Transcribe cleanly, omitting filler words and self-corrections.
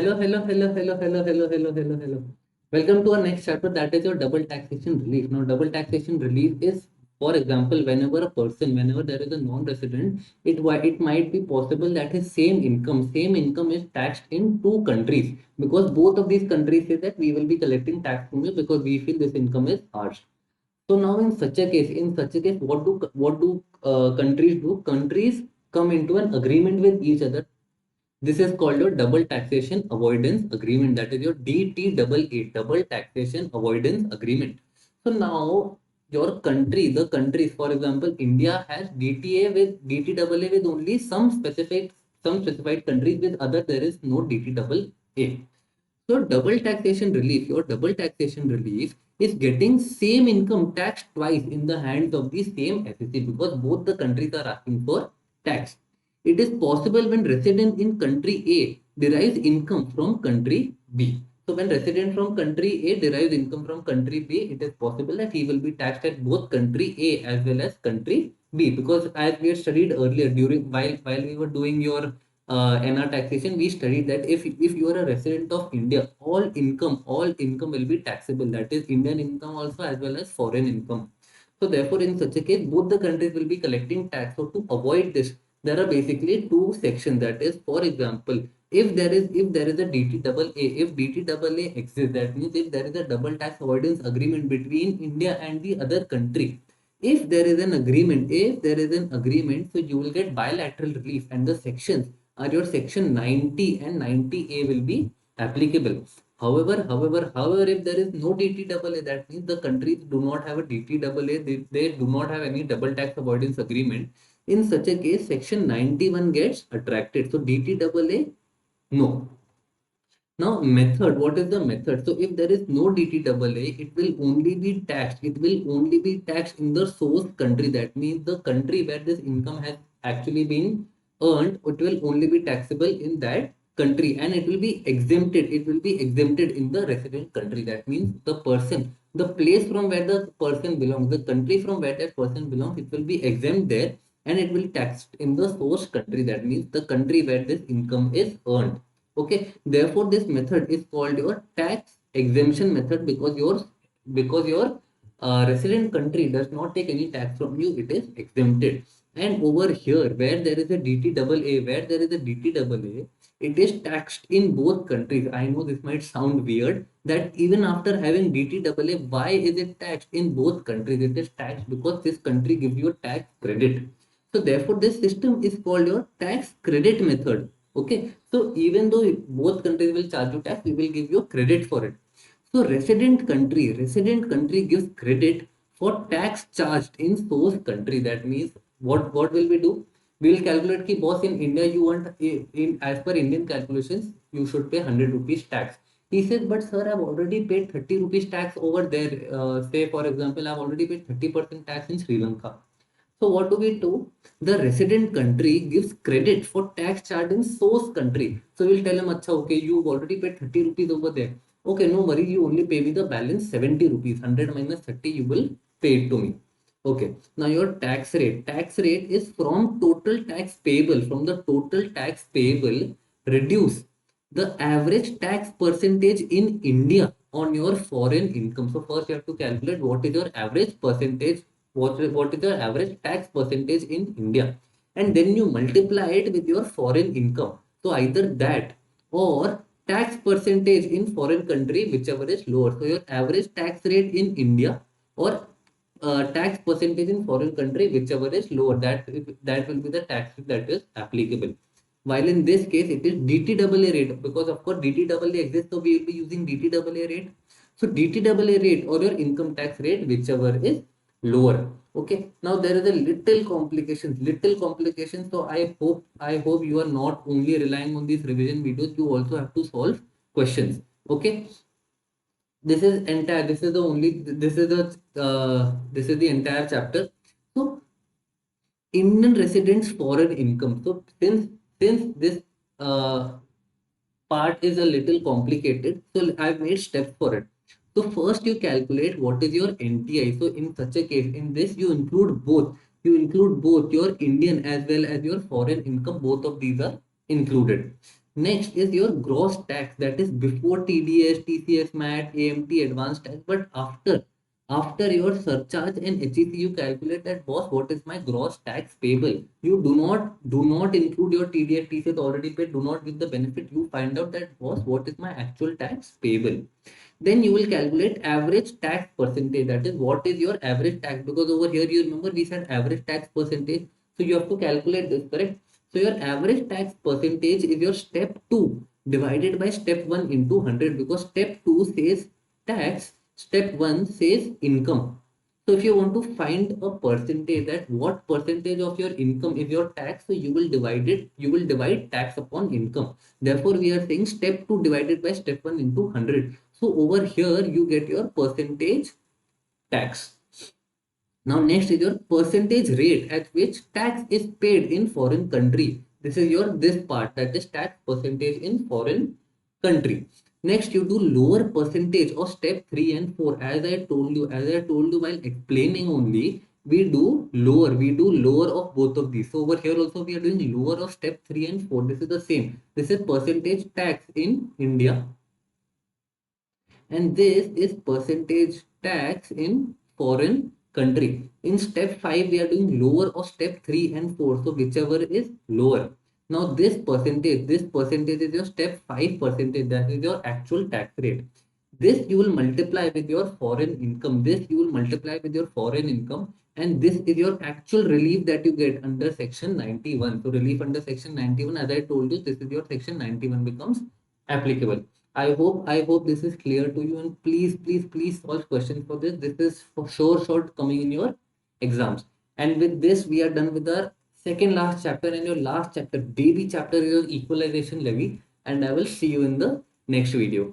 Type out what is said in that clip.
Hello, hello, hello, hello, hello, hello, hello, hello, hello. Welcome to our next chapter, that is your double taxation relief. Now, double taxation relief is, for example, whenever there is a non-resident, it might be possible that his same income is taxed in two countries, because both of these countries say that we will be collecting tax from you because we feel this income is ours. So now in such a case, what do countries do? Countries come into an agreement with each other. This is called your double taxation avoidance agreement. That is your DTAA, double taxation avoidance agreement. So now your country, the countries, for example, India has DTA with DTAA with only some specified countries. With other there is no DTAA. So your double taxation relief is getting same income tax twice in the hands of the same SEC, because both the countries are asking for tax. It is possible when resident in country A derives income from country B. So when resident from country A derives income from country B, it is possible that he will be taxed at both country A as well as country B, because as we had studied earlier during while we were doing your NR taxation, we studied that if you are a resident of India, all income will be taxable. That is Indian income also as well as foreign income. So therefore, in such a case, both the countries will be collecting tax. So to avoid this, there are basically two sections. That is, for example, if there is a DTAA, if DTAA exists, that means if there is a double tax avoidance agreement between India and the other country. If there is an agreement, so you will get bilateral relief, and the sections are your section 90 and 90A will be applicable. However, if there is no DTAA, that means the countries do not have a DTAA, they do not have any double tax avoidance agreement. In such a case, section 91 gets attracted. So DTAA, no. Now, method, what is the method? So, if there is no DTAA, it will only be taxed. It will only be taxed in the source country. That means the country where this income has actually been earned, it will only be taxable in that country, and it will be exempted. It will be exempted in the resident country. That means the place from where the person belongs, the country from where that person belongs, it will be exempt there, and it will be taxed in the source country. That means the country where this income is earned. Okay, therefore this method is called your tax exemption method, because your resident country does not take any tax from you, it is exempted. And over here, where there is a DTAA, it is taxed in both countries. I know this might sound weird, that even after having DTAA, why is it taxed in both countries? It is taxed because this country gives you a tax credit. So therefore, this system is called your tax credit method. Okay, so even though both countries will charge you tax, we will give you credit for it. So resident country gives credit for tax charged in source country. That means what will we do? We will calculate ki boss, in India you want, in as per Indian calculations you should pay 100 rupees tax. He says, but sir, I've already paid 30 rupees tax over there. Say for example, I've already paid 30% tax in Sri Lanka. So what do we do? The resident country gives credit for tax charged in source country. So we'll tell him, Acha, okay, you've already paid 30 rupees over there. Okay, no worries, you only pay me the balance 70 rupees. 100 minus 30, you will pay it to me. Okay, now your tax rate. Tax rate is from total tax payable. From the total tax payable, reduce the average tax percentage in India on your foreign income. So first you have to calculate what is your average percentage, what is the average tax percentage in India, and then you multiply it with your foreign income. So either that or tax percentage in foreign country, whichever is lower. So your average tax rate in India or tax percentage in foreign country, whichever is lower, that will be the tax that is applicable. While in this case, it is DTAA rate, because of course DTAA exists, so we will be using DTAA rate. So DTAA rate or your income tax rate, whichever is lower. Okay. Now there is a little complications. So I hope you are not only relying on these revision videos. You also have to solve questions. Okay. This is the entire chapter. So Indian residents foreign income. So since this uh, part is a little complicated, so I've made steps for it. So first you calculate what is your NTI. So in such a case, in this you include both. You include both your Indian as well as your foreign income. Both of these are included. Next is your gross tax, that is before TDS, TCS, MAT, AMT, advanced tax, but after your surcharge and HEC, you calculate that, boss, what is my gross tax payable. You do not include your TDS, TCS already paid, do not give the benefit. You find out that, boss, what is my actual tax payable. Then you will calculate average tax percentage, that is what is your average tax, because over here you remember we said average tax percentage, so you have to calculate this, correct? So your average tax percentage is your step 2 divided by step 1 into 100, because step 2 says tax, step 1 says income. So if you want to find a percentage, that what percentage of your income is your tax, so you will divide tax upon income. Therefore, we are saying step 2 divided by step 1 into 100. So over here, you get your percentage tax. Now next is your percentage rate at which tax is paid in foreign country. This is your this part, that is tax percentage in foreign country. Next you do lower percentage of step 3 and 4. As I told you while explaining only, we do lower of both of these. So over here also we are doing lower of step 3 and 4. This is the same. This is percentage tax in India, and this is percentage tax in foreign country. In step 5 we are doing lower of step 3 and 4, so whichever is lower. Now this percentage is your step 5 percentage, that is your actual tax rate. This you will multiply with your foreign income, and this is your actual relief that you get under section 91. So relief under section 91, as I told you, this is your section 91 becomes applicable. I hope this is clear to you, and please solve questions for this. This is for sure short coming in your exams. And with this, we are done with our second last chapter, and your last chapter, baby chapter, is your equalization levy. And I will see you in the next video.